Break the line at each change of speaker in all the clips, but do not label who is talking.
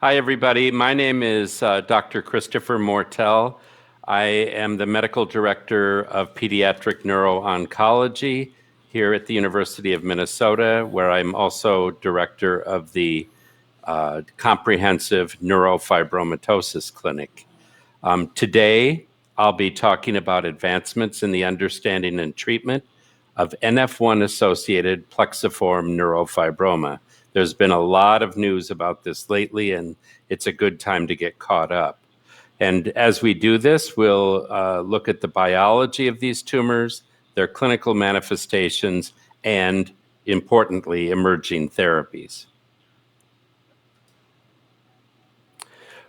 Hi, everybody. My name is Dr. Christopher Moertel. I am the Medical Director of Pediatric Neuro-Oncology here at the University of Minnesota, where I'm also Director of the Comprehensive Neurofibromatosis Clinic. Today, I'll be talking about advancements in the understanding and treatment of NF1-associated plexiform neurofibroma. There's been a lot of news about this lately, and it's a good time to get caught up. And as we do this, we'll look at the biology of these tumors, their clinical manifestations, and importantly, emerging therapies.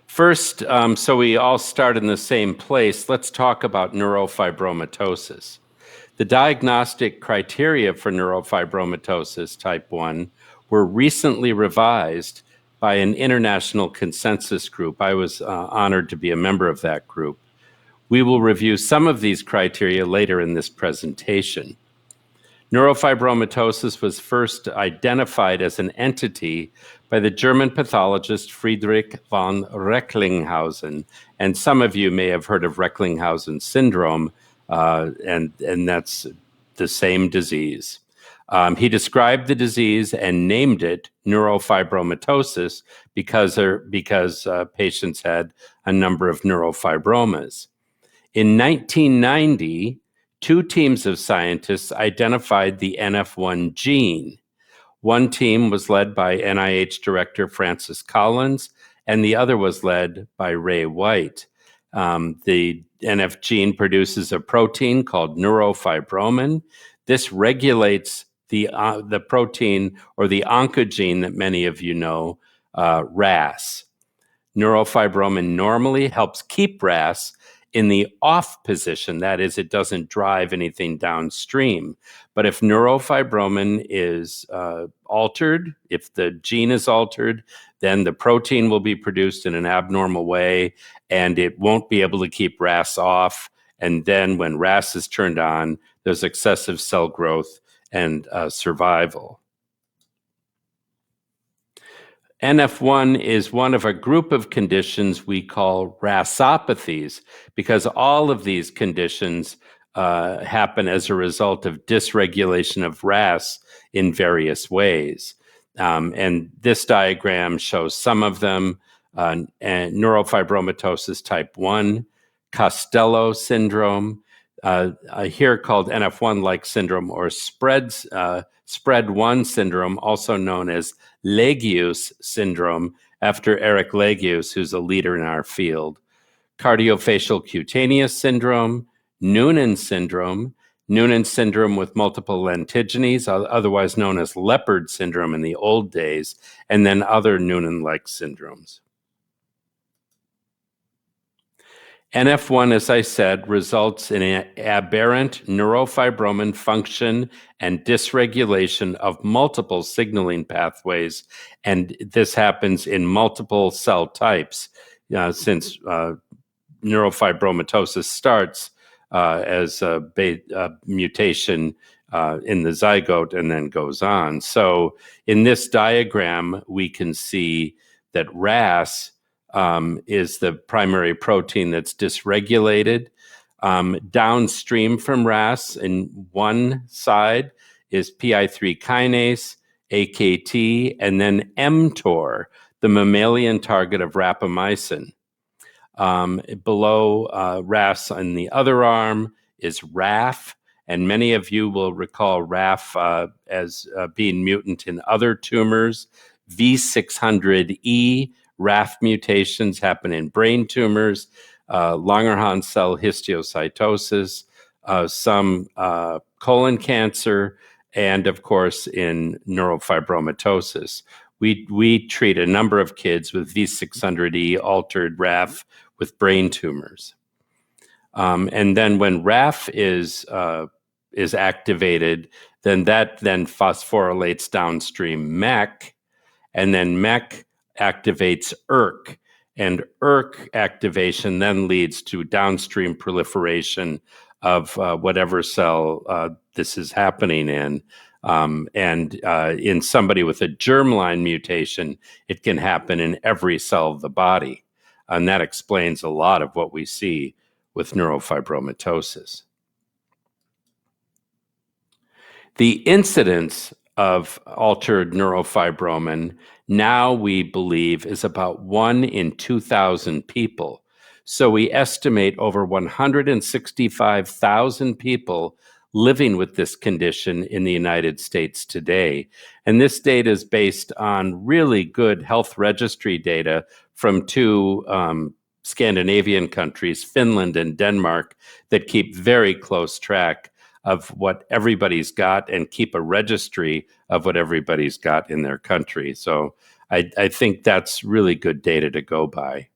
First, so we all start in the same place, let's talk about neurofibromatosis. The diagnostic criteria for neurofibromatosis type 1 were recently revised by an international consensus group. I was honored to be a member of that group. We will review some of these criteria later in this presentation. Neurofibromatosis was first identified as an entity by the German pathologist Friedrich von Recklinghausen. And some of you may have heard of Recklinghausen syndrome, and that's the same disease. He described the disease and named it neurofibromatosis because patients had a number of neurofibromas. In 1990, two teams of scientists identified the NF1 gene. One team was led by NIH Director Francis Collins, and the other was led by Ray White. The NF gene produces a protein called neurofibromin. This regulates the protein or the oncogene that many of you know, RAS. Neurofibromin normally helps keep RAS in the off position. That is, it doesn't drive anything downstream. But if neurofibromin is altered, if the gene is altered, then the protein will be produced in an abnormal way, and it won't be able to keep RAS off. And then when RAS is turned on, there's excessive cell growth and survival. NF1 is one of a group of conditions we call RASopathies, because all of these conditions happen as a result of dysregulation of RAS in various ways. And this diagram shows some of them: and neurofibromatosis type 1, Costello syndrome, here called NF1-like syndrome, or spread 1 syndrome, also known as Legius syndrome, after Eric Legius, who's a leader in our field. Cardiofacial cutaneous syndrome, Noonan syndrome with multiple lentigines, otherwise known as leopard syndrome in the old days, and then other Noonan-like syndromes. NF1, as I said, results in an aberrant neurofibromin function and dysregulation of multiple signaling pathways, and this happens in multiple cell types, since neurofibromatosis starts as a mutation in the zygote and then goes on. So in this diagram, we can see that RAS is the primary protein that's dysregulated. Downstream from RAS, in one side, is PI3 kinase, AKT, and then mTOR, the mammalian target of rapamycin. Below RAS on the other arm is RAF, and many of you will recall RAF as being mutant in other tumors. V600E RAF mutations happen in brain tumors, Langerhans cell histiocytosis, some colon cancer, and of course in neurofibromatosis. We treat a number of kids with V600E altered RAF with brain tumors. And then when RAF is activated, then that phosphorylates downstream MEK, and then MEK activates ERK, and ERK activation then leads to downstream proliferation of whatever cell this is happening in. And in somebody with a germline mutation, it can happen in every cell of the body. And that explains a lot of what we see with neurofibromatosis. The incidence of altered neurofibromin now we believe is about 1 in 2,000 people. So we estimate over 165,000 people living with this condition in the United States today. And this data is based on really good health registry data from two Scandinavian countries, Finland and Denmark, that keep very close track of what everybody's got and keep a registry of what everybody's got in their country. So I think that's really good data to go by.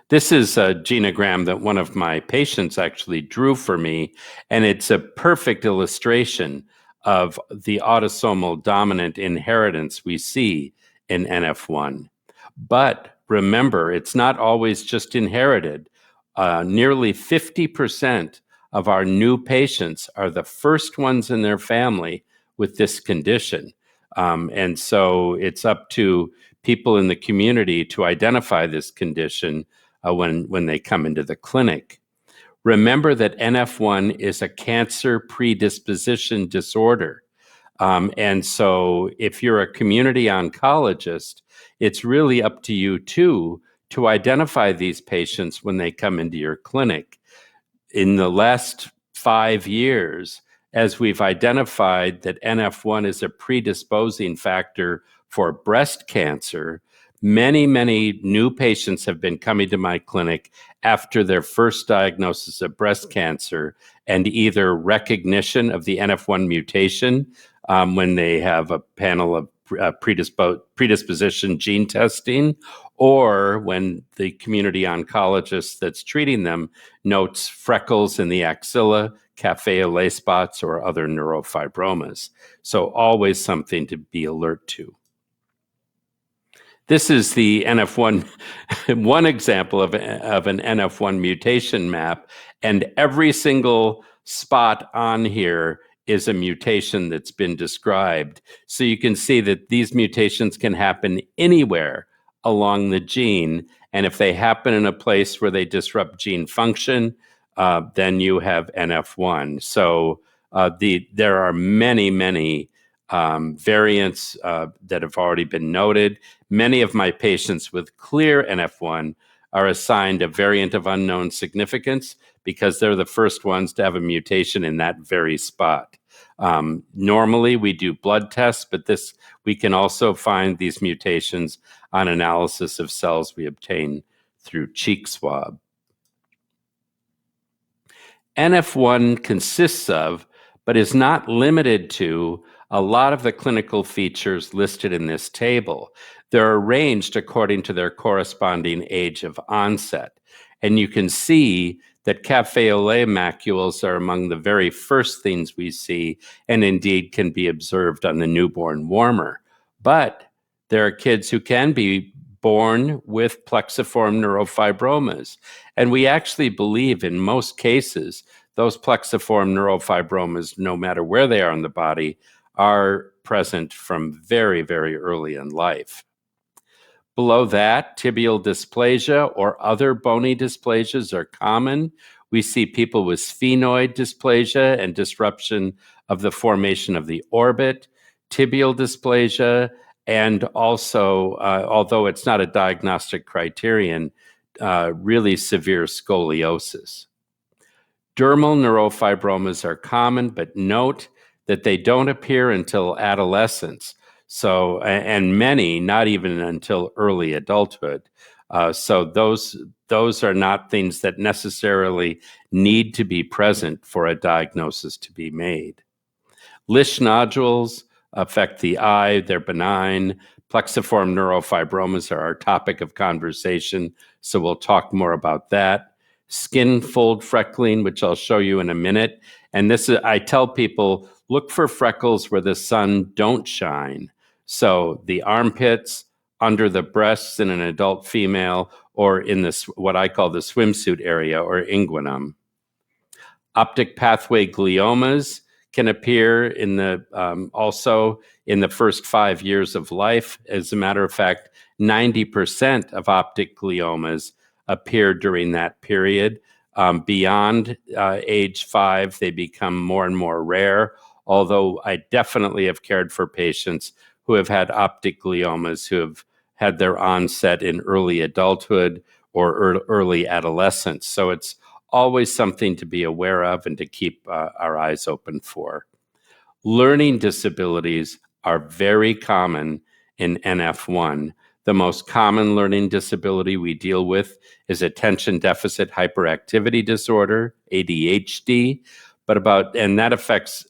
This is a genogram that one of my patients actually drew for me, and it's a perfect illustration of the autosomal dominant inheritance we see in NF1. But remember, it's not always just inherited. Nearly 50% of our new patients are the first ones in their family with this condition. And so it's up to people in the community to identify this condition when they come into the clinic. Remember that NF1 is a cancer predisposition disorder. And so if you're a community oncologist, it's really up to you too to identify these patients when they come into your clinic. In the last 5 years, as we've identified that NF1 is a predisposing factor for breast cancer, many, many new patients have been coming to my clinic after their first diagnosis of breast cancer and either recognition of the NF1 mutation when they have a panel of predisposition gene testing, or when the community oncologist that's treating them notes freckles in the axilla, cafe au lait spots, or other neurofibromas. So always something to be alert to. This is the NF1, one example of an NF1 mutation map, and every single spot on here is a mutation that's been described. So you can see that these mutations can happen anywhere along the gene, and if they happen in a place where they disrupt gene function, then you have NF1. So there are many, many variants that have already been noted. Many of my patients with clear NF1 are assigned a variant of unknown significance because they're the first ones to have a mutation in that very spot. Normally, we do blood tests, but we can also find these mutations on analysis of cells we obtain through cheek swab. NF1 consists of, but is not limited to, a lot of the clinical features listed in this table. They're arranged according to their corresponding age of onset. And you can see that cafe au lait macules are among the very first things we see, and indeed can be observed on the newborn warmer. But there are kids who can be born with plexiform neurofibromas. And we actually believe in most cases, those plexiform neurofibromas, no matter where they are in the body, are present from very, very early in life. Below that, tibial dysplasia or other bony dysplasias are common. We see people with sphenoid dysplasia and disruption of the formation of the orbit, tibial dysplasia, and also, although it's not a diagnostic criterion, really severe scoliosis. Dermal neurofibromas are common, but note that they don't appear until adolescence. So, and many not even until early adulthood. So those are not things that necessarily need to be present for a diagnosis to be made. Lish nodules affect the eye, they're benign. Plexiform neurofibromas are our topic of conversation, so we'll talk more about that. Skin fold freckling, which I'll show you in a minute. And this is, I tell people, look for freckles where the sun don't shine. So the armpits, under the breasts in an adult female, or in this, what I call the swimsuit area or inguinum. Optic pathway gliomas can appear in the also in the first 5 years of life. As a matter of fact, 90% of optic gliomas appear during that period. Beyond age 5, they become more and more rare, although I definitely have cared for patients who have had optic gliomas who have had their onset in early adulthood or early adolescence. So it's always something to be aware of and to keep our eyes open for. Learning disabilities are very common in NF1. The most common learning disability we deal with is attention deficit hyperactivity disorder, ADHD, and that affects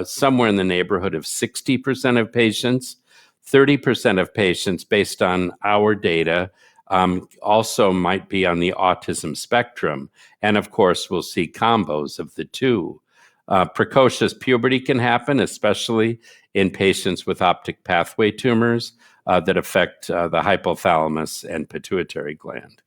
somewhere in the neighborhood of 60% of patients. 30% of patients, based on our data, also might be on the autism spectrum. And of course, we'll see combos of the two. Precocious puberty can happen, especially in patients with optic pathway tumors that affect the hypothalamus and pituitary gland.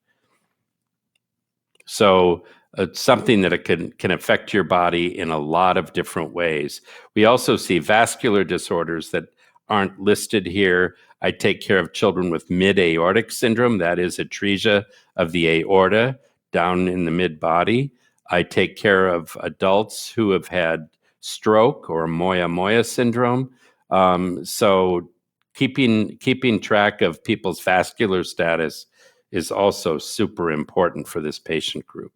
So it's something that it can affect your body in a lot of different ways. We also see vascular disorders that aren't listed here. I take care of children with mid-aortic syndrome. That is atresia of the aorta down in the mid-body. I take care of adults who have had stroke or moya-moya syndrome. So keeping track of people's vascular status is also super important for this patient group.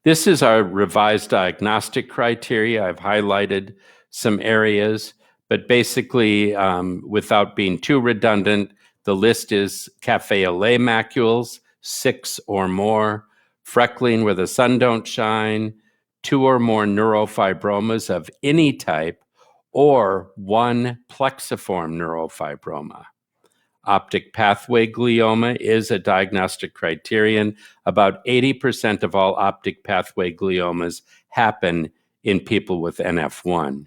This is our revised diagnostic criteria. I've highlighted some areas, but basically, without being too redundant, the list is cafe au lait macules, 6 or more, freckling where the sun don't shine, 2 or more neurofibromas of any type, or 1 plexiform neurofibroma. Optic pathway glioma is a diagnostic criterion. About 80% of all optic pathway gliomas happen in people with NF1.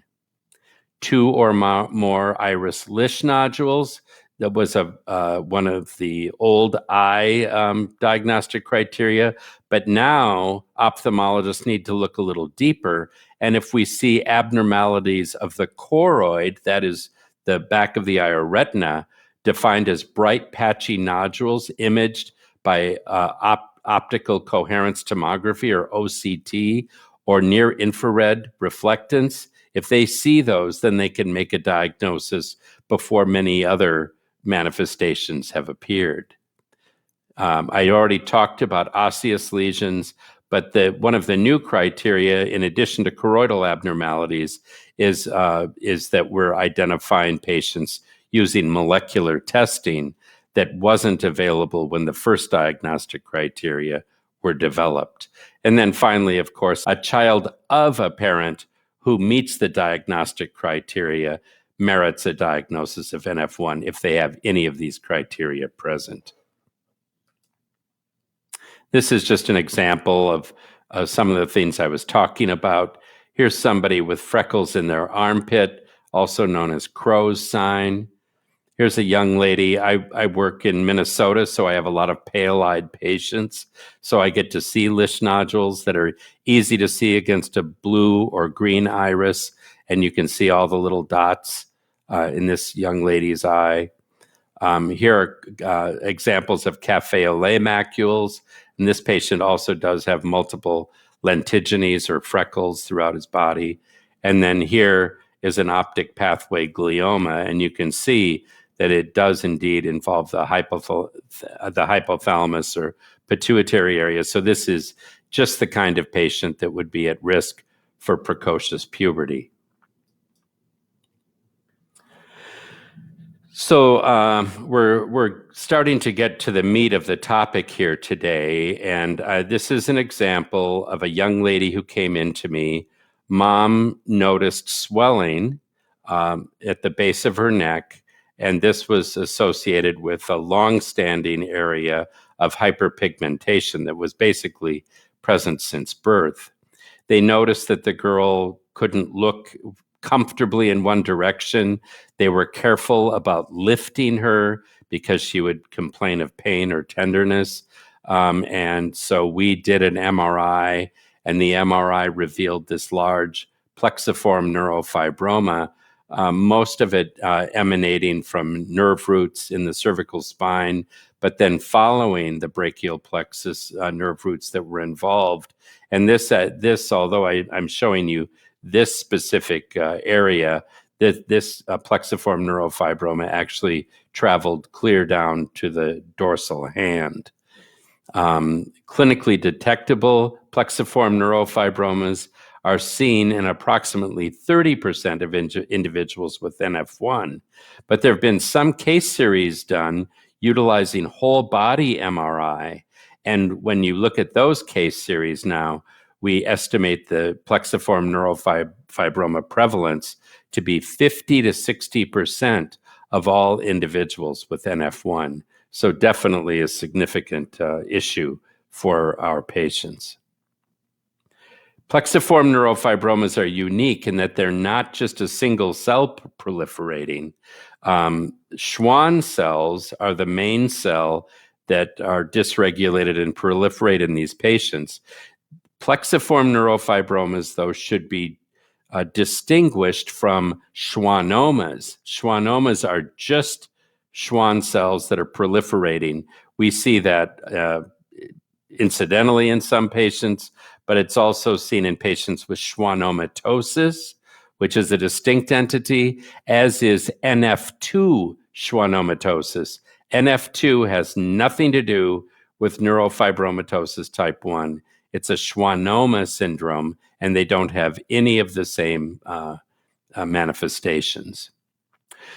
2 or more iris Lisch nodules. That was one of the old eye diagnostic criteria, but now ophthalmologists need to look a little deeper. And if we see abnormalities of the choroid, that is the back of the eye or retina, defined as bright patchy nodules imaged by optical coherence tomography or OCT or near infrared reflectance, if they see those, then they can make a diagnosis before many other manifestations have appeared. I already talked about osseous lesions, but one of the new criteria, in addition to choroidal abnormalities, is that we're identifying patients using molecular testing that wasn't available when the first diagnostic criteria were developed. And then finally, of course, a child of a parent who meets the diagnostic criteria merits a diagnosis of NF1 if they have any of these criteria present. This is just an example of some of the things I was talking about. Here's somebody with freckles in their armpit, also known as crow's sign. Here's a young lady. I work in Minnesota, so I have a lot of pale-eyed patients. So I get to see Lisch nodules that are easy to see against a blue or green iris, and you can see all the little dots in this young lady's eye. Here are examples of cafe au lait macules, and this patient also does have multiple lentigines or freckles throughout his body. And then here is an optic pathway glioma, and you can see that it does indeed involve the hypothalamus or pituitary area. So this is just the kind of patient that would be at risk for precocious puberty. So we're starting to get to the meat of the topic here today, and this is an example of a young lady who came in to me. Mom noticed swelling at the base of her neck, and this was associated with a long-standing area of hyperpigmentation that was basically present since birth. They noticed that the girl couldn't look comfortably in one direction. They were careful about lifting her because she would complain of pain or tenderness. And so we did an MRI, and the MRI revealed this large plexiform neurofibroma, most of it emanating from nerve roots in the cervical spine, but then following the brachial plexus nerve roots that were involved. And this, although I'm showing you this specific area, this plexiform neurofibroma actually traveled clear down to the dorsal hand. Clinically detectable plexiform neurofibromas are seen in approximately 30% of individuals with NF1, but there have been some case series done utilizing whole body MRI. And when you look at those case series now, we estimate the plexiform neurofibroma prevalence to be 50 to 60% of all individuals with NF1. So definitely a significant issue for our patients. Plexiform neurofibromas are unique in that they're not just a single cell proliferating. Schwann cells are the main cell that are dysregulated and proliferate in these patients. Plexiform neurofibromas, though, should be distinguished from schwannomas. Schwannomas are just Schwann cells that are proliferating. We see that incidentally in some patients, but it's also seen in patients with schwannomatosis, which is a distinct entity, as is NF2 schwannomatosis. NF2 has nothing to do with neurofibromatosis type 1. It's a schwannoma syndrome, and they don't have any of the same manifestations.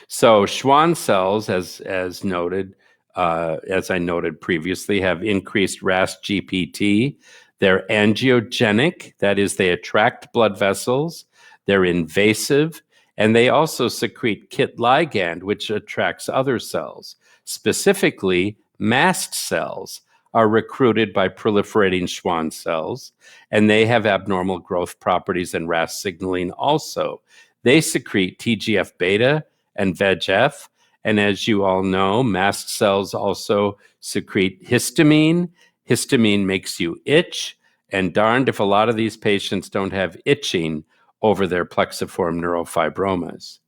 So Schwann cells, as I noted previously, have increased RAS GPT. They're angiogenic, that is, they attract blood vessels. They're invasive, and they also secrete KIT ligand, which attracts other cells. Specifically, mast cells are recruited by proliferating Schwann cells, and they have abnormal growth properties and RAS signaling also. They secrete TGF-beta and VEGF, and as you all know, mast cells also secrete histamine. Histamine makes you itch, and darned if a lot of these patients don't have itching over their plexiform neurofibromas.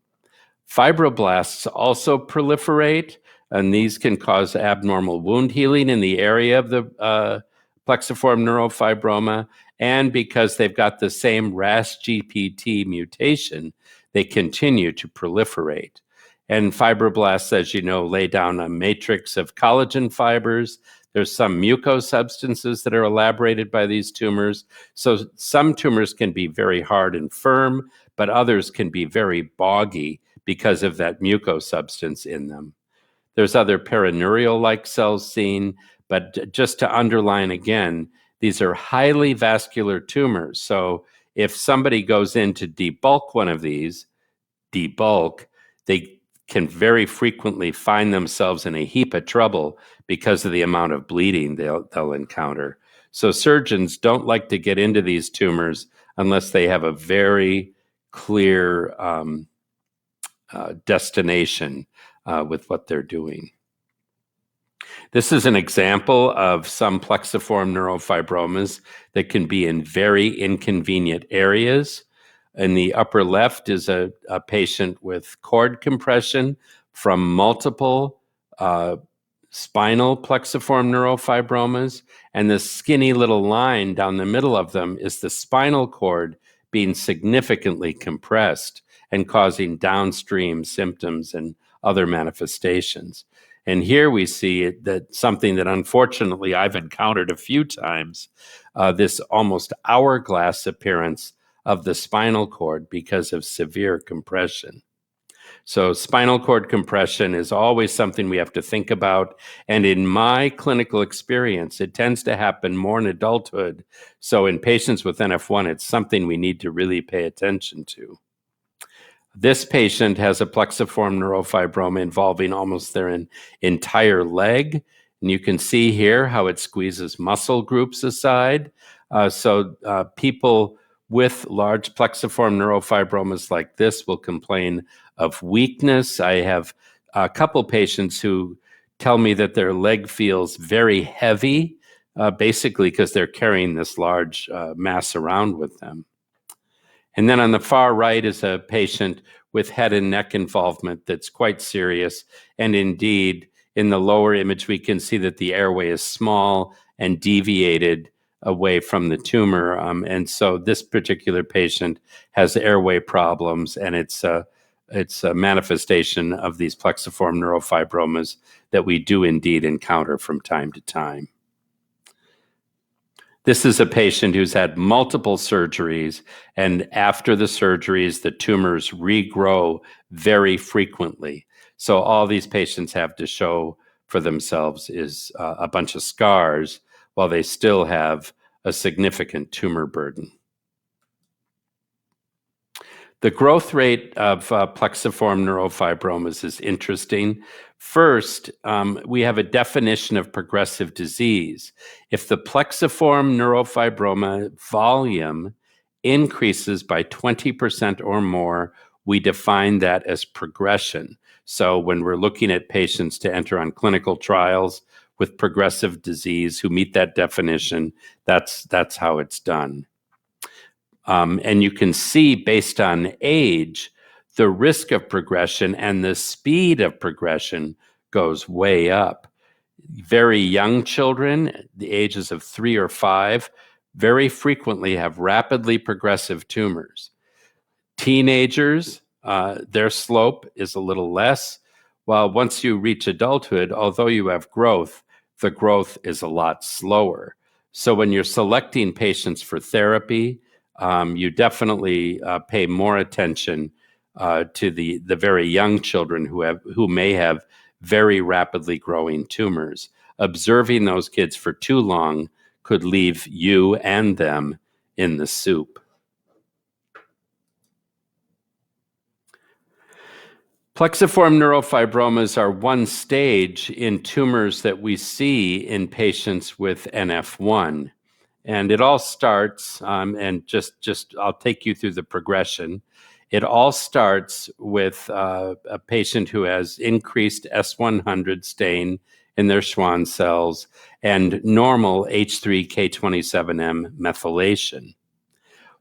Fibroblasts also proliferate, and these can cause abnormal wound healing in the area of the plexiform neurofibroma. And because they've got the same RAS GPT mutation, they continue to proliferate. And fibroblasts, as you know, lay down a matrix of collagen fibers. There's some mucosubstances that are elaborated by these tumors. So some tumors can be very hard and firm, but others can be very boggy because of that mucosubstance in them. There's other perineurial-like cells seen, but just to underline again, these are highly vascular tumors. So if somebody goes in to debulk one of these, they can very frequently find themselves in a heap of trouble because of the amount of bleeding they'll encounter. So surgeons don't like to get into these tumors unless they have a very clear destination with what they're doing. This is an example of some plexiform neurofibromas that can be in very inconvenient areas. In the upper left is a patient with cord compression from multiple spinal plexiform neurofibromas, and the skinny little line down the middle of them is the spinal cord being significantly compressed and causing downstream symptoms and other manifestations. And here we see that something that unfortunately I've encountered a few times, this almost hourglass appearance of the spinal cord because of severe compression. So spinal cord compression is always something we have to think about. And in my clinical experience, it tends to happen more in adulthood. So in patients with NF1, it's something we need to really pay attention to. This patient has a plexiform neurofibroma involving almost their entire leg. And you can see here how it squeezes muscle groups aside. So people with large plexiform neurofibromas like this will complain of weakness. I have a couple patients who tell me that their leg feels very heavy, basically because they're carrying this large mass around with them. And then on the far right is a patient with head and neck involvement that's quite serious. And indeed, in the lower image, we can see that the airway is small and deviated away from the tumor. And so this particular patient has airway problems, and it's a manifestation of these plexiform neurofibromas that we do indeed encounter from time to time. This is a patient who's had multiple surgeries, and after the surgeries, the tumors regrow very frequently. So all these patients have to show for themselves is a bunch of scars while they still have a significant tumor burden. The growth rate of plexiform neurofibromas is interesting. First, we have a definition of progressive disease. If the plexiform neurofibroma volume increases by 20% or more, we define that as progression. So when we're looking at patients to enter on clinical trials with progressive disease who meet that definition, that's how it's done. And you can see based on age, the risk of progression and the speed of progression goes way up. Very young children, the ages of 3 or 5, very frequently have rapidly progressive tumors. Teenagers, their slope is a little less, while once you reach adulthood, although you have growth, the growth is a lot slower. So when you're selecting patients for therapy, you definitely pay more attention to the very young children who may have very rapidly growing tumors. Observing those kids for too long could leave you and them in the soup. Plexiform neurofibromas are one stage in tumors that we see in patients with NF1. And it all starts, and just I'll take you through the progression. It all starts with a patient who has increased S100 stain in their Schwann cells and normal H3K27M methylation.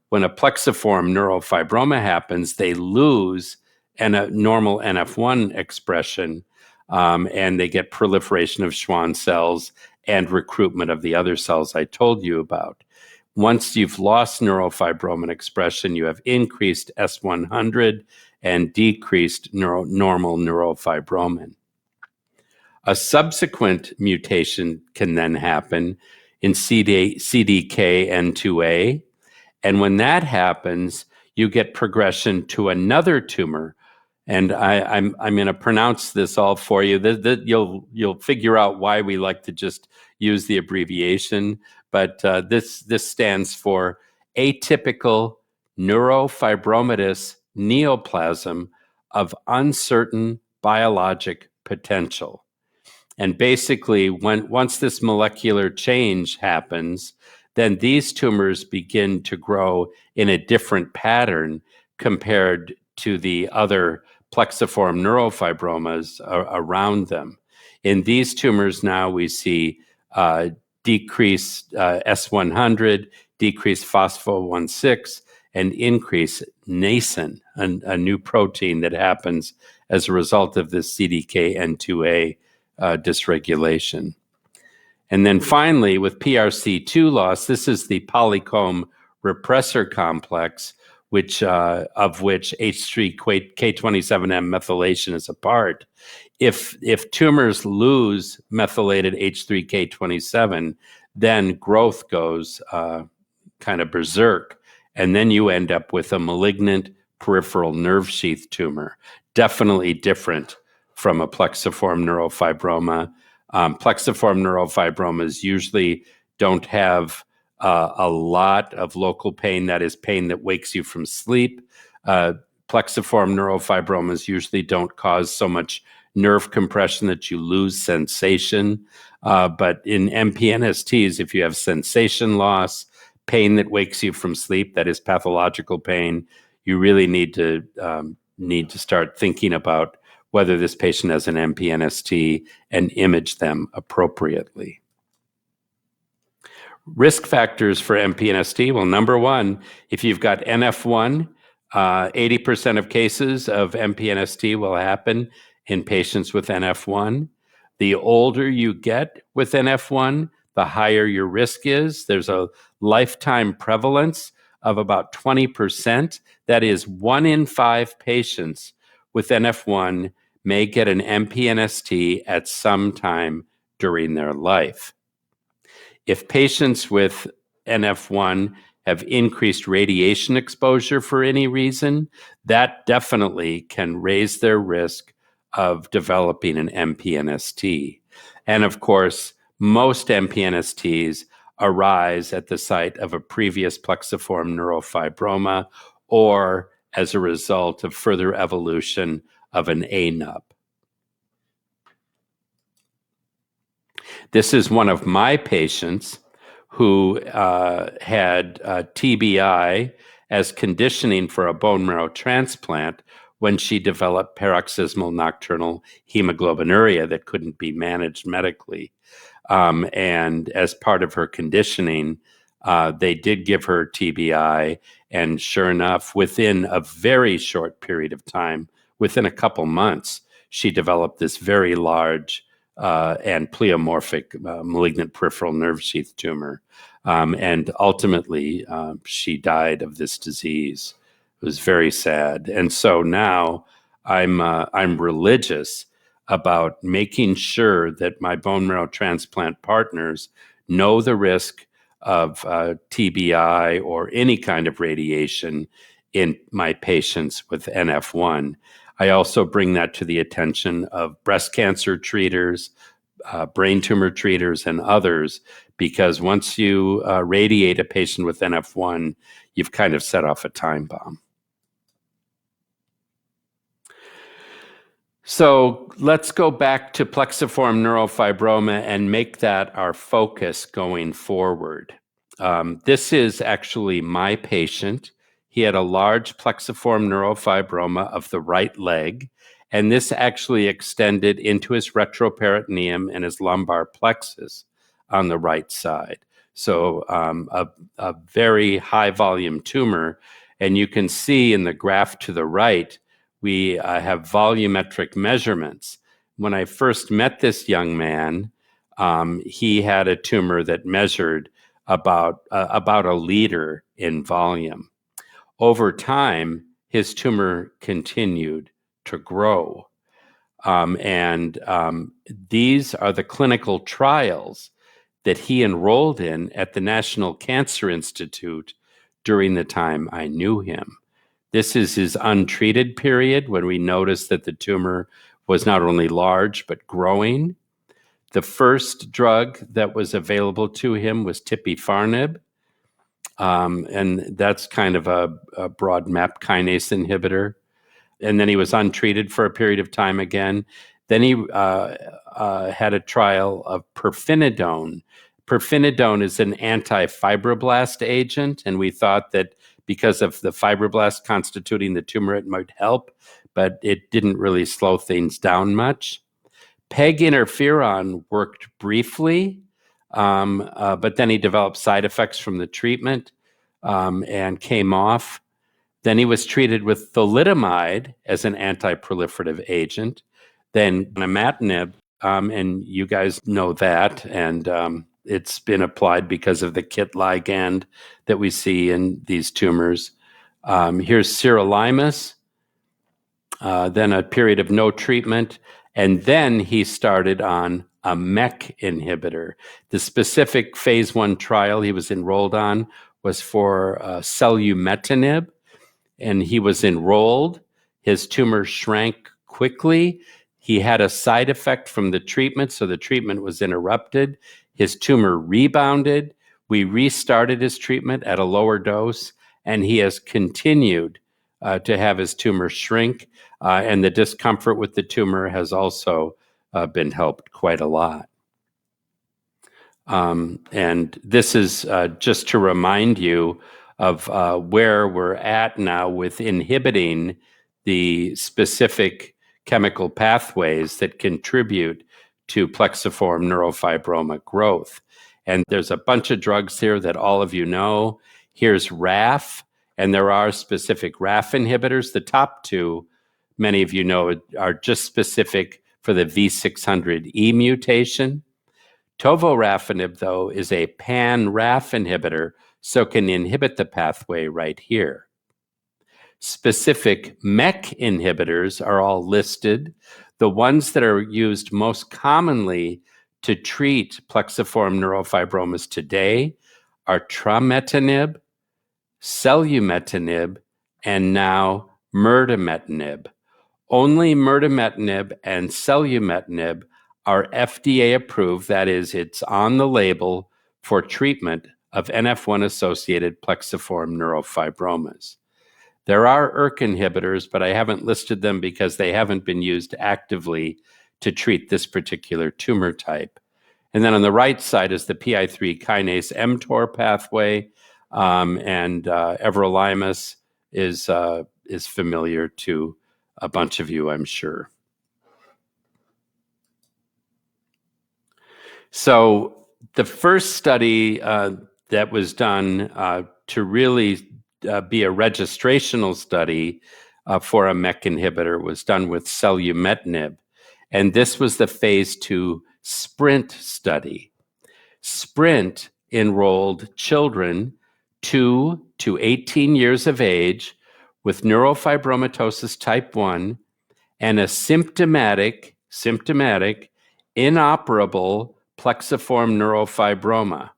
When a plexiform neurofibroma happens, they lose a normal NF1 expression, and they get proliferation of Schwann cells and recruitment of the other cells I told you about. Once you've lost neurofibroma expression, you have increased S100 and decreased normal neurofibromin. A subsequent mutation can then happen in CDKN2A, and when that happens, you get progression to another tumor. And I'm going to pronounce this all for you. You'll figure out why we like to just use the abbreviation. But this stands for atypical neurofibromatous neoplasm of uncertain biologic potential. And basically, once this molecular change happens, then these tumors begin to grow in a different pattern compared to the other plexiform neurofibromas around them. In these tumors now we see decreased S100, decreased phospho-16, and increased nasin, a new protein that happens as a result of this CDKN2A dysregulation. And then finally, with PRC2 loss, this is the polycomb repressor complex, of which H3K27M methylation is a part. If tumors lose methylated H3K27, then growth goes kind of berserk, and then you end up with a malignant peripheral nerve sheath tumor, definitely different from a plexiform neurofibroma. Plexiform neurofibromas usually don't have a lot of local pain, that is pain that wakes you from sleep. Plexiform neurofibromas usually don't cause so much nerve compression that you lose sensation. But in MPNSTs, if you have sensation loss, pain that wakes you from sleep, that is pathological pain, you really need to start thinking about whether this patient has an MPNST and image them appropriately. Risk factors for MPNST. Well, number one, if you've got NF1, 80% of cases of MPNST will happen in patients with NF1. The older you get with NF1, the higher your risk is. There's a lifetime prevalence of about 20%. That is 1 in 5 patients with NF1 may get an MPNST at some time during their life. If patients with NF1 have increased radiation exposure for any reason, that definitely can raise their risk of developing an MPNST. And of course, most MPNSTs arise at the site of a previous plexiform neurofibroma or as a result of further evolution of an ANUP. This is one of my patients who had TBI as conditioning for a bone marrow transplant when she developed paroxysmal nocturnal hemoglobinuria that couldn't be managed medically. And as part of her conditioning, they did give her TBI. And sure enough, within a very short period of time, within a couple months, she developed this very large and pleomorphic malignant peripheral nerve sheath tumor. And ultimately, she died of this disease. It was very sad. And so now I'm religious about making sure that my bone marrow transplant partners know the risk of TBI or any kind of radiation in my patients with NF1. I also bring that to the attention of breast cancer treaters, brain tumor treaters, and others, because once you radiate a patient with NF1, you've kind of set off a time bomb. So let's go back to plexiform neurofibroma and make that our focus going forward. This is actually my patient. He had a large plexiform neurofibroma of the right leg, and this actually extended into his retroperitoneum and his lumbar plexus on the right side. So a very high volume tumor. And you can see in the graph to the right, we have volumetric measurements. When I first met this young man, he had a tumor that measured about a liter in volume. Over time, his tumor continued to grow. These are the clinical trials that he enrolled in at the National Cancer Institute during the time I knew him. This is his untreated period when we noticed that the tumor was not only large, but growing. The first drug that was available to him was tipifarnib. And that's kind of a broad MAP kinase inhibitor. And then he was untreated for a period of time again. Then he had a trial of pirfenidone. Pirfenidone is an anti-fibroblast agent, and we thought that because of the fibroblast constituting the tumor, it might help, but it didn't really slow things down much. PEG interferon worked briefly, but then he developed side effects from the treatment and came off. Then he was treated with thalidomide as an anti-proliferative agent, then imatinib, and you guys know that, and it's been applied because of the KIT ligand that we see in these tumors. Here's sirolimus, then a period of no treatment, and then he started on a MEK inhibitor. The specific phase 1 trial he was enrolled on was for selumetinib, and he was enrolled. His tumor shrank quickly. He had a side effect from the treatment, so the treatment was interrupted. His tumor rebounded. We restarted his treatment at a lower dose, and he has continued to have his tumor shrink, and the discomfort with the tumor has also been helped quite a lot. And this is just to remind you of where we're at now with inhibiting the specific chemical pathways that contribute to plexiform neurofibroma growth. And there's a bunch of drugs here that all of you know. Here's RAF, and there are specific RAF inhibitors. The top two, many of you know, are just specific for the V600E mutation. Tovorafenib, though, is a pan-RAF inhibitor, so can inhibit the pathway right here. Specific MEK inhibitors are all listed. The ones that are used most commonly to treat plexiform neurofibromas today are trametinib, selumetinib, and now mirdametinib. Only mirdametinib and selumetinib are FDA approved, that is, it's on the label for treatment of NF1-associated plexiform neurofibromas. There are ERK inhibitors, but I haven't listed them because they haven't been used actively to treat this particular tumor type. And then on the right side is the PI3 kinase mTOR pathway, and everolimus is familiar to a bunch of you, I'm sure. So the first study that was done to really be a registrational study for a MEK inhibitor was done with selumetinib. And this was the phase 2 SPRINT study. SPRINT enrolled children 2 to 18 years of age with neurofibromatosis type 1 and a symptomatic, inoperable plexiform neurofibroma.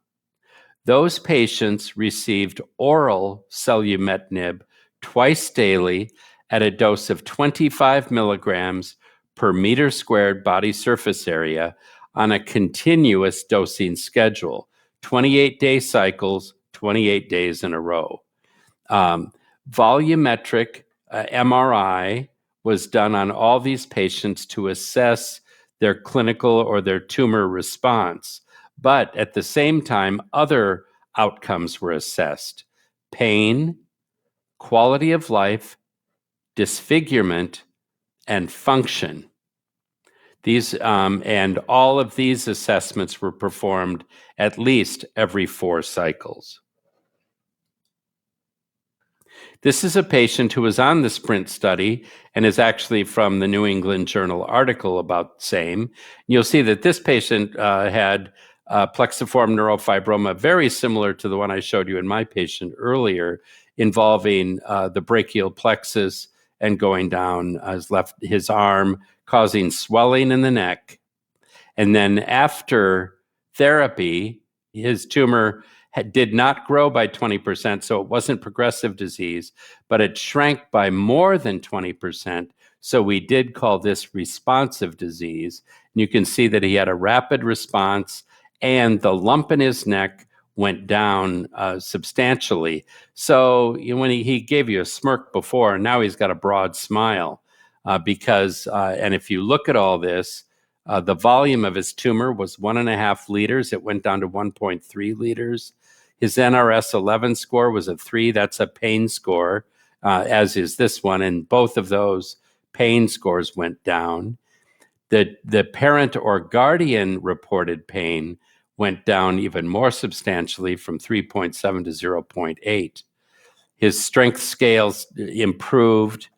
Those patients received oral selumetinib twice daily at a dose of 25 milligrams per meter squared body surface area on a continuous dosing schedule, 28-day cycles, 28 days in a row. Volumetric MRI was done on all these patients to assess their clinical or their tumor response. But at the same time, other outcomes were assessed: pain, quality of life, disfigurement, and function. These and all of these assessments were performed at least every 4 cycles. This is a patient who was on the SPRINT study and is actually from the New England Journal article about the same. You'll see that this patient had plexiform neurofibroma very similar to the one I showed you in my patient earlier, involving the brachial plexus and going down his arm, causing swelling in the neck. And then after therapy, his tumor did not grow by 20%, so it wasn't progressive disease, but it shrank by more than 20%. So we did call this responsive disease. And you can see that he had a rapid response, and the lump in his neck went down substantially. So when he gave you a smirk before, and now he's got a broad smile because, and if you look at all this, the volume of his tumor was 1.5 liters. It went down to 1.3 liters. His NRS 11 score was a 3. That's a pain score, as is this one. And both of those pain scores went down. The parent or guardian reported pain went down even more substantially from 3.7 to 0.8. His strength scales improved.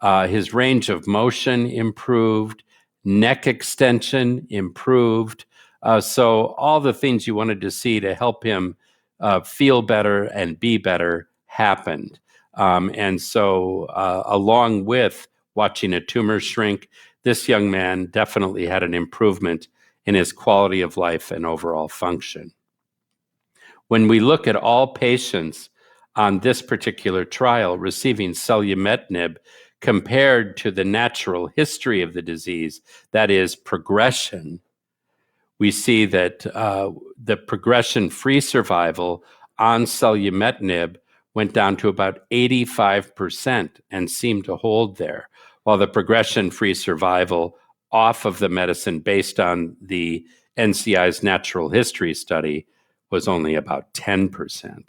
His range of motion improved. Neck extension improved. So all the things you wanted to see to help him feel better and be better happened. And so along with watching a tumor shrink, this young man definitely had an improvement in his quality of life and overall function. When we look at all patients on this particular trial receiving selumetinib compared to the natural history of the disease, that is progression, we see that the progression-free survival on selumetinib went down to about 85% and seemed to hold there, while the progression-free survival off of the medicine based on the NCI's natural history study was only about 10%.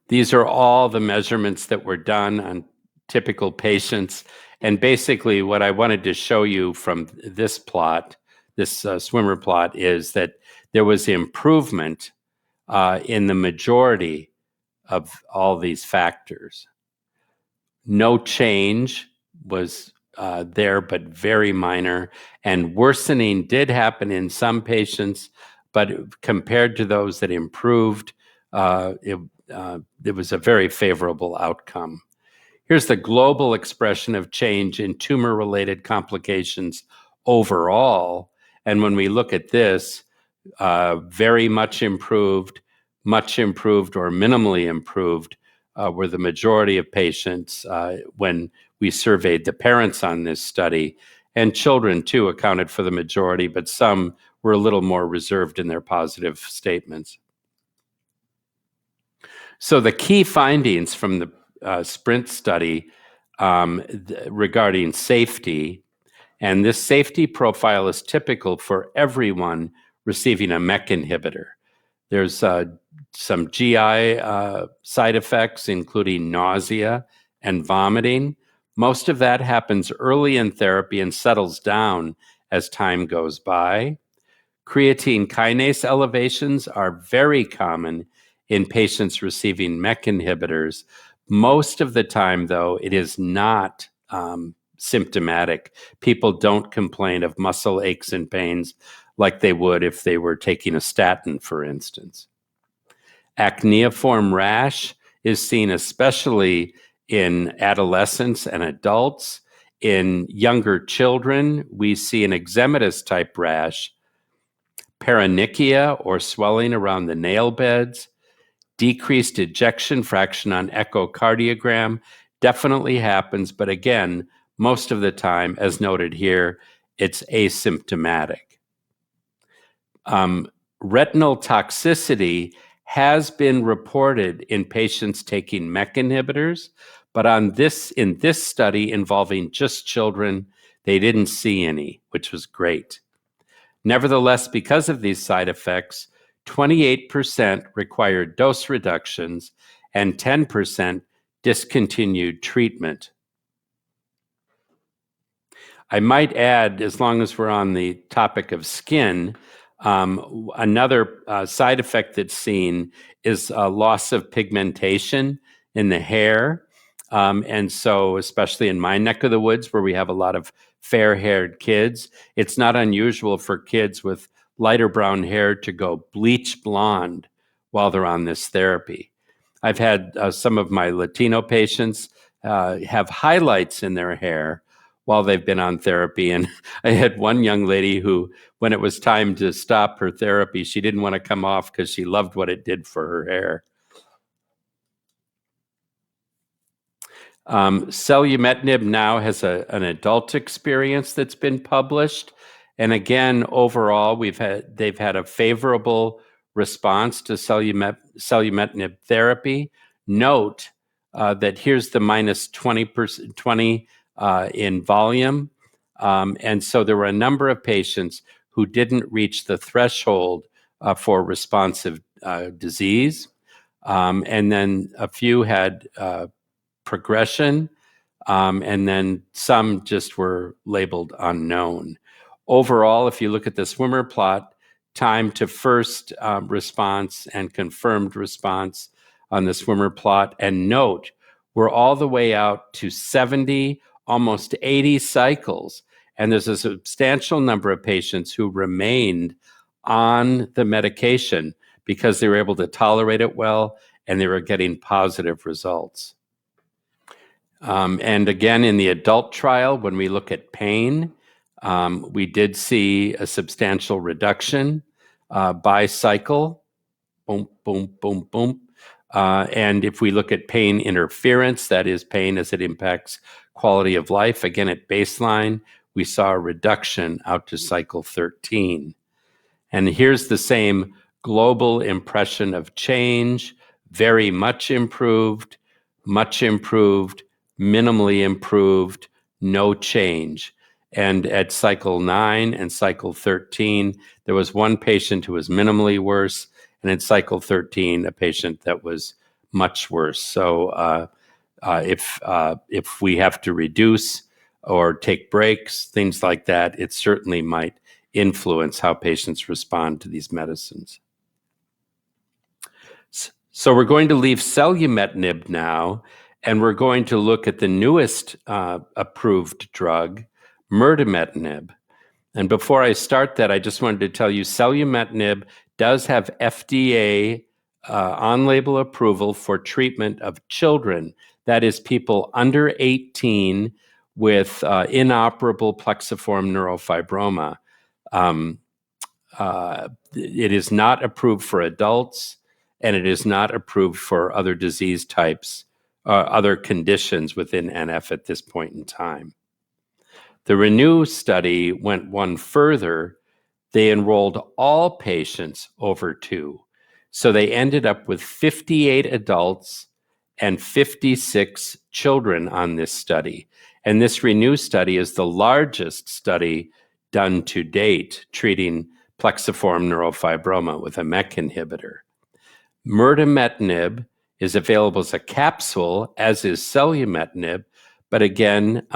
These are all the measurements that were done on typical patients. And basically what I wanted to show you from this plot, this swimmer plot is that there was improvement in the majority of all these factors. No change was there, but very minor, and worsening did happen in some patients, but compared to those that improved, it was a very favorable outcome. Here's the global expression of change in tumor-related complications overall. And when we look at this, very much improved, or minimally improved were the majority of patients when we surveyed the parents on this study. And children, too, accounted for the majority, but some were a little more reserved in their positive statements. So the key findings from the SPRINT study regarding safety, and this safety profile is typical for everyone receiving a MEK inhibitor. There's some GI side effects, including nausea and vomiting. Most of that happens early in therapy and settles down as time goes by. Creatine kinase elevations are very common in patients receiving MEK inhibitors. Most of the time, though, it is not symptomatic. People don't complain of muscle aches and pains like they would if they were taking a statin, for instance. Acneiform rash is seen especially in adolescents and adults. In younger children, we see an eczematous type rash, paronychia or swelling around the nail beds, decreased ejection fraction on echocardiogram definitely happens, but again, most of the time, as noted here, it's asymptomatic. Retinal toxicity has been reported in patients taking MEK inhibitors, but in this study involving just children, they didn't see any, which was great. Nevertheless, because of these side effects, 28% required dose reductions and 10% discontinued treatment. I might add, as long as we're on the topic of skin, another side effect that's seen is loss of pigmentation in the hair. And so, especially in my neck of the woods, where we have a lot of fair-haired kids, it's not unusual for kids with lighter brown hair to go bleach blonde while they're on this therapy. I've had some of my Latino patients have highlights in their hair while they've been on therapy. And I had one young lady who, when it was time to stop her therapy, she didn't want to come off because she loved what it did for her hair. Selumetinib now has an adult experience that's been published. And again, overall, they've had a favorable response to selumetinib therapy. Note that here's the minus 20% in volume. And so there were a number of patients who didn't reach the threshold for responsive disease. And then a few had progression, and then some just were labeled unknown. Overall, if you look at the swimmer plot, time to first response and confirmed response on the swimmer plot, and note, we're all the way out to 70, almost 80 cycles, and there's a substantial number of patients who remained on the medication because they were able to tolerate it well and they were getting positive results. And again, in the adult trial, when we look at pain, we did see a substantial reduction by cycle. Boom, boom, boom, boom. And if we look at pain interference, that is pain as it impacts quality of life, again at baseline, we saw a reduction out to cycle 13. And here's the same global impression of change: very much improved, minimally improved, no change. And at cycle 9 and cycle 13, there was one patient who was minimally worse, and in cycle 13, a patient that was much worse. So if we have to reduce or take breaks, things like that, it certainly might influence how patients respond to these medicines. So we're going to leave selumetinib now, and we're going to look at the newest approved drug, mirdametinib. And before I start that, I just wanted to tell you selumetinib does have FDA on-label approval for treatment of children, that is, people under 18 with inoperable plexiform neurofibroma. It is not approved for adults, and it is not approved for other disease types, other conditions within NF at this point in time. The ReNeu study went one further. They enrolled all patients over 2. So they ended up with 58 adults and 56 children on this study. And this ReNeu study is the largest study done to date treating plexiform neurofibroma with a MEK inhibitor. Mirdametinib is available as a capsule, as is selumetinib, but again,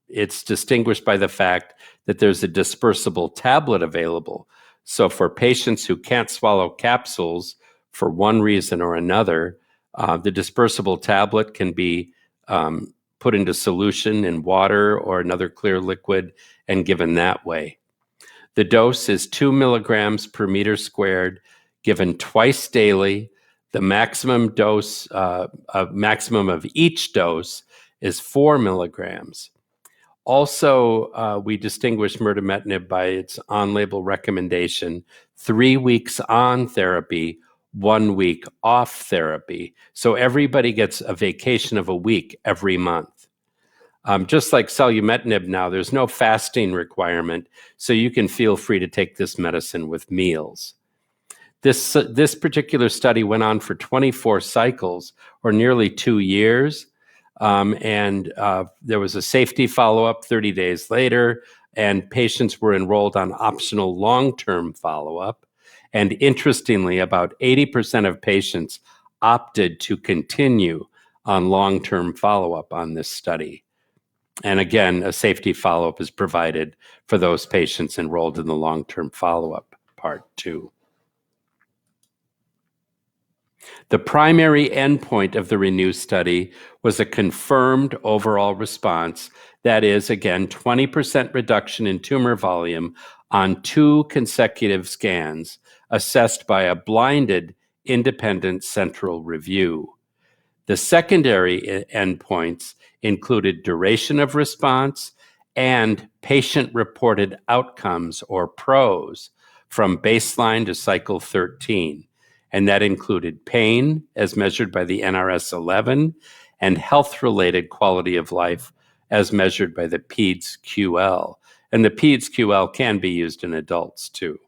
it's distinguished by the fact that there's a dispersible tablet available. So for patients who can't swallow capsules for one reason or another, the dispersible tablet can be put into solution in water or another clear liquid and given that way. The dose is 2 milligrams per meter squared, given twice daily. The maximum dose, maximum of each dose is 4 milligrams. Also, we distinguish mirdametinib by its on-label recommendation, 3 weeks on therapy, 1 week off therapy. So everybody gets a vacation of a week every month. Just like selumetinib now, there's no fasting requirement, so you can feel free to take this medicine with meals. This particular study went on for 24 cycles, or nearly 2 years. And there was a safety follow-up 30 days later, and patients were enrolled on optional long-term follow-up. And interestingly, about 80% of patients opted to continue on long-term follow-up on this study. And again, a safety follow-up is provided for those patients enrolled in the long-term follow-up part 2. The primary endpoint of the ReNeu study was a confirmed overall response. That is, again, 20% reduction in tumor volume on 2 consecutive scans, assessed by a blinded independent central review. The secondary endpoints included duration of response and patient-reported outcomes, or PROs, from baseline to cycle 13. And that included pain, as measured by the NRS-11, and health-related quality of life, as measured by the PEDS-QL. And the PEDS-QL can be used in adults, too.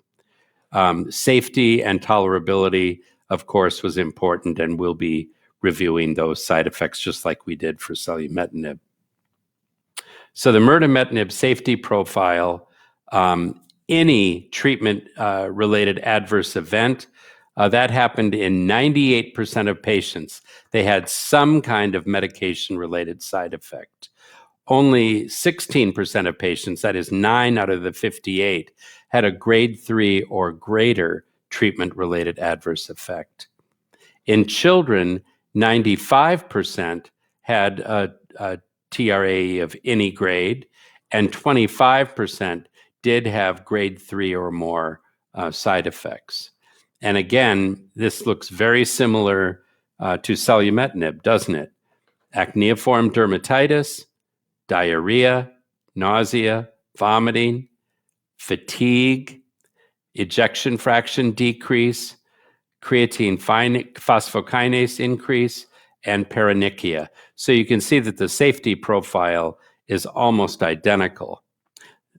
Safety and tolerability, of course, was important, and we'll be reviewing those side effects just like we did for selumetinib. So the mirdametinib safety profile, any treatment-related adverse event, that happened in 98% of patients. They had some kind of medication-related side effect. Only 16% of patients, that is 9 out of the 58, had a grade 3 or greater treatment-related adverse effect. In children, 95% had a TRAE of any grade, and 25% did have grade 3 or more side effects. And again, this looks very similar to selumetinib, doesn't it? Acneiform dermatitis, diarrhea, nausea, vomiting, fatigue, ejection fraction decrease, creatine phosphokinase increase, and paronychia. So you can see that the safety profile is almost identical.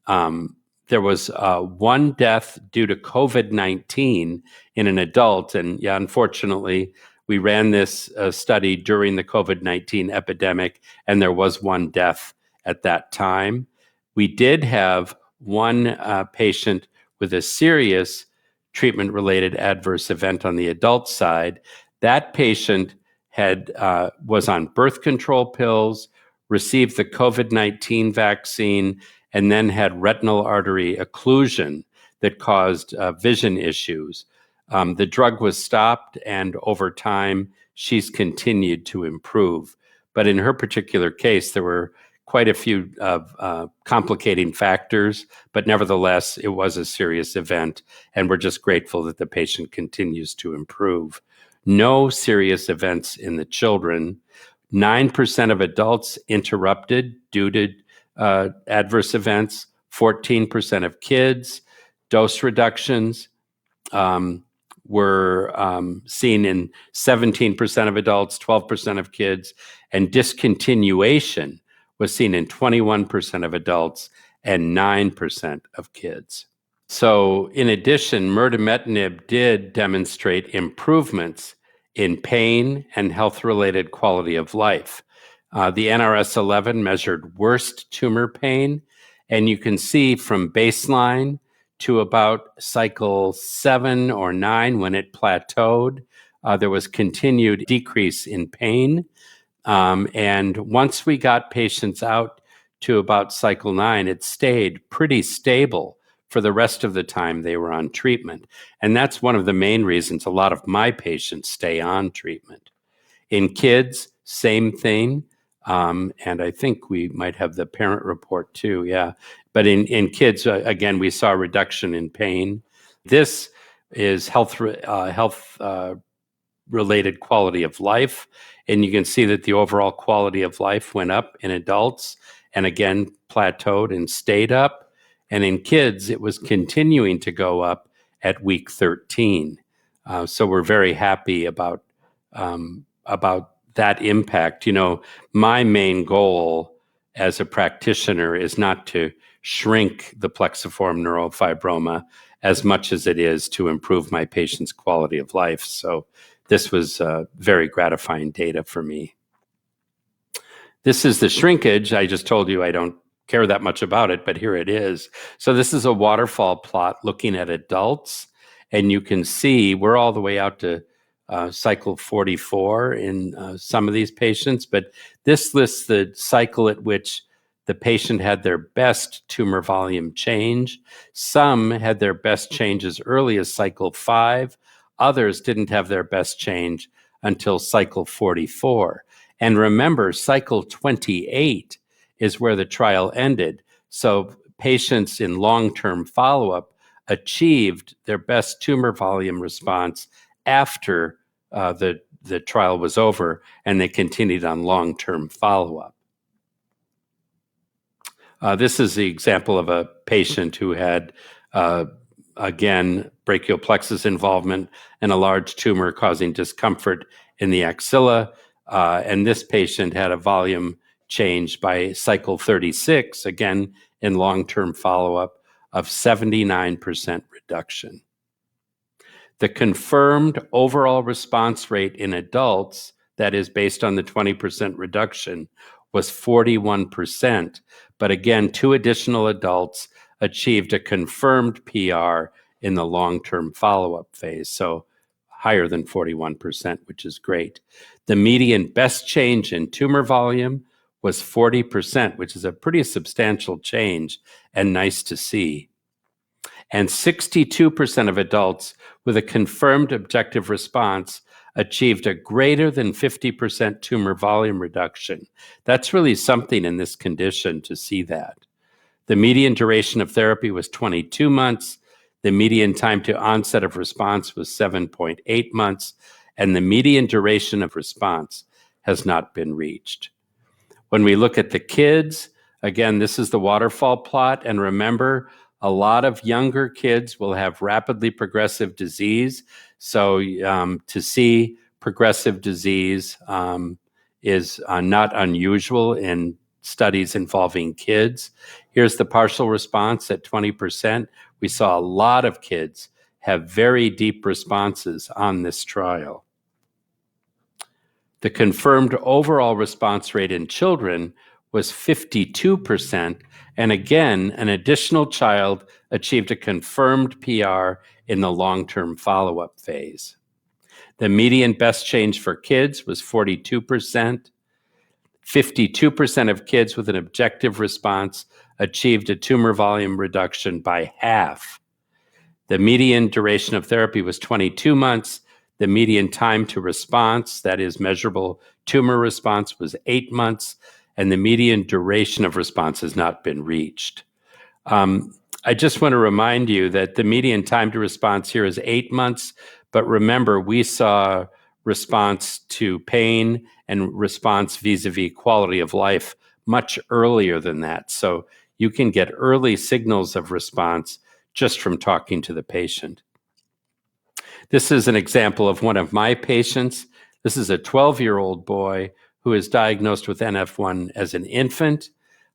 There was 1 death due to COVID-19 in an adult, and yeah, unfortunately, we ran this study during the COVID-19 epidemic, and there was 1 death at that time. We did have 1 patient with a serious treatment-related adverse event on the adult side. That patient was on birth control pills, received the COVID-19 vaccine, and then had retinal artery occlusion that caused vision issues. The drug was stopped, and over time, she's continued to improve. But in her particular case, there were quite a few complicating factors, but nevertheless, it was a serious event, and we're just grateful that the patient continues to improve. No serious events in the children. 9% of adults interrupted due to adverse events, 14% of kids. Dose reductions were seen in 17% of adults, 12% of kids, and discontinuation was seen in 21% of adults and 9% of kids. So in addition, mirdametinib did demonstrate improvements in pain and health-related quality of life. The NRS-11 measured worst tumor pain, and you can see from baseline to about cycle 7 or 9 when it plateaued, there was continued decrease in pain. And once we got patients out to about cycle 9, it stayed pretty stable for the rest of the time they were on treatment. And that's one of the main reasons a lot of my patients stay on treatment. In kids, same thing. And I think we might have the parent report too, yeah. But in kids, again, we saw a reduction in pain. This is health-related quality of life. And you can see that the overall quality of life went up in adults and again plateaued and stayed up. And in kids, it was continuing to go up at week 13. So we're very happy about that impact. You know, my main goal as a practitioner is not to shrink the plexiform neurofibroma as much as it is to improve my patient's quality of life. So this was very gratifying data for me. This is the shrinkage. I just told you I don't care that much about it, but here it is. So this is a waterfall plot looking at adults, and you can see we're all the way out to cycle 44 in some of these patients, but this lists the cycle at which the patient had their best tumor volume change. Some had their best change as early as cycle 5. Others didn't have their best change until cycle 44. And remember, cycle 28 is where the trial ended. So patients in long-term follow-up achieved their best tumor volume response after the trial was over, and they continued on long-term follow-up. This is the example of a patient who had, again, brachial plexus involvement and a large tumor causing discomfort in the axilla. And this patient had a volume change by cycle 36, again, in long-term follow-up of 79% reduction. The confirmed overall response rate in adults, that is based on the 20% reduction, was 41%. But again, 2 additional adults achieved a confirmed PR in the long-term follow-up phase, so higher than 41%, which is great. The median best change in tumor volume was 40%, which is a pretty substantial change and nice to see. And 62% of adults with a confirmed objective response achieved a greater than 50% tumor volume reduction. That's really something in this condition to see that. The median duration of therapy was 22 months. The median time to onset of response was 7.8 months, and the median duration of response has not been reached. When we look at the kids, again, this is the waterfall plot, and remember, a lot of younger kids will have rapidly progressive disease. So to see progressive disease is not unusual in studies involving kids. Here's the partial response at 20%. We saw a lot of kids have very deep responses on this trial. The confirmed overall response rate in children was 52%, and again, an additional child achieved a confirmed PR in the long-term follow-up phase. The median best change for kids was 42%. 52% of kids with an objective response achieved a tumor volume reduction by half. The median duration of therapy was 22 months. The median time to response, that is measurable tumor response, was 8 months, and the median duration of response has not been reached. I just want to remind you that the median time to response here is 8 months, but remember, we saw response to pain and response vis-a-vis quality of life much earlier than that. So you can get early signals of response just from talking to the patient. This is an example of one of my patients. This is a 12-year-old boy who is diagnosed with NF1 as an infant.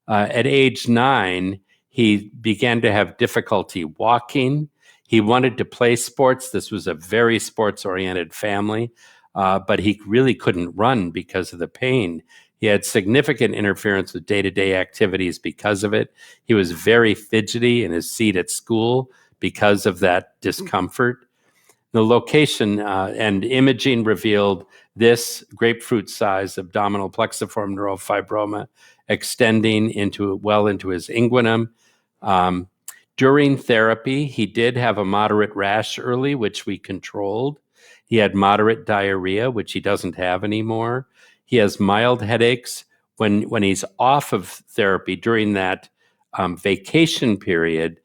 At age 9, he began to have difficulty walking. He wanted to play sports. This was a very sports-oriented family, but he really couldn't run because of the pain. He had significant interference with day-to-day activities because of it. He was very fidgety in his seat at school because of that discomfort. The location and imaging revealed this grapefruit-sized abdominal plexiform neurofibroma extending into his inguinum. During therapy, he did have a moderate rash early, which we controlled. He had moderate diarrhea, which he doesn't have anymore. He has mild headaches. When he's off of therapy during that vacation period,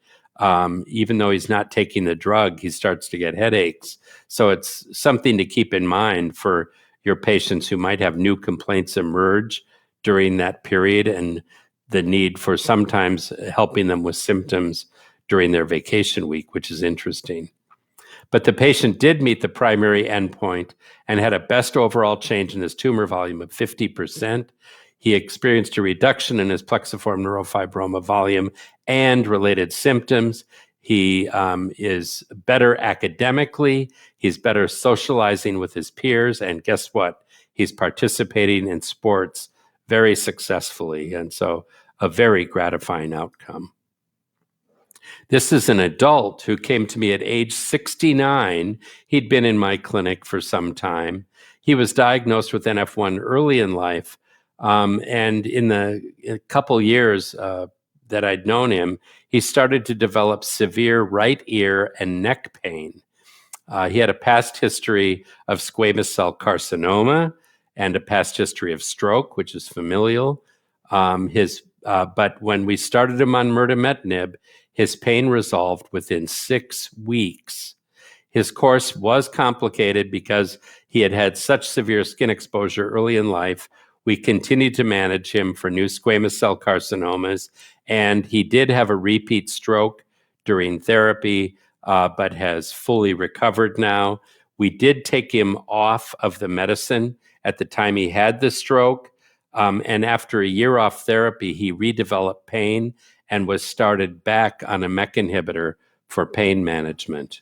even though he's not taking the drug, he starts to get headaches. So it's something to keep in mind for your patients who might have new complaints emerge during that period and the need for sometimes helping them with symptoms during their vacation week, which is interesting. But the patient did meet the primary endpoint and had a best overall change in his tumor volume of 50%. He experienced a reduction in his plexiform neurofibroma volume and related symptoms. He is better academically. He's better socializing with his peers. And guess what? He's participating in sports very successfully. And so a very gratifying outcome. This is an adult who came to me at age 69. He'd been in my clinic for some time. He was diagnosed with NF1 early in life. And in the couple years that I'd known him, he started to develop severe right ear and neck pain. He had a past history of squamous cell carcinoma and a past history of stroke, which is familial. But when we started him on mirdametinib, his pain resolved within 6 weeks. His course was complicated because he had had such severe skin exposure early in life. We continued to manage him for new squamous cell carcinomas, and he did have a repeat stroke during therapy, but has fully recovered now. We did take him off of the medicine at the time he had the stroke, and after a year off therapy, he redeveloped pain and was started back on a MEK inhibitor for pain management.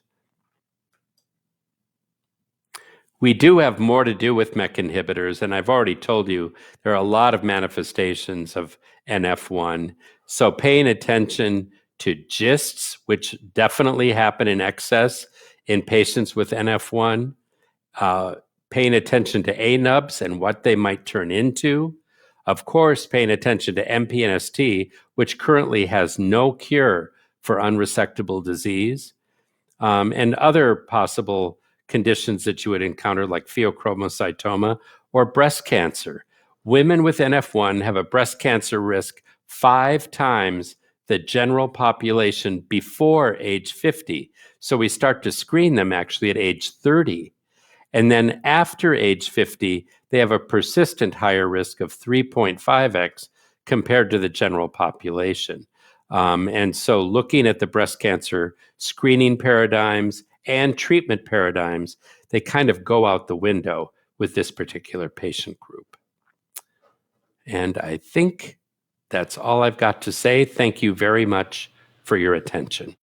We do have more to do with MEK inhibitors, and I've already told you there are a lot of manifestations of NF1. So paying attention to GISTs, which definitely happen in excess in patients with NF1, paying attention to ANUBs and what they might turn into. Of course, paying attention to MPNST, which currently has no cure for unresectable disease, and other possible conditions that you would encounter like pheochromocytoma or breast cancer. Women with NF1 have a breast cancer risk 5 times the general population before age 50. So we start to screen them actually at age 30. And then after age 50, they have a persistent higher risk of 3.5x compared to the general population. And so looking at the breast cancer screening paradigms and treatment paradigms, they kind of go out the window with this particular patient group. And I think that's all I've got to say. Thank you very much for your attention.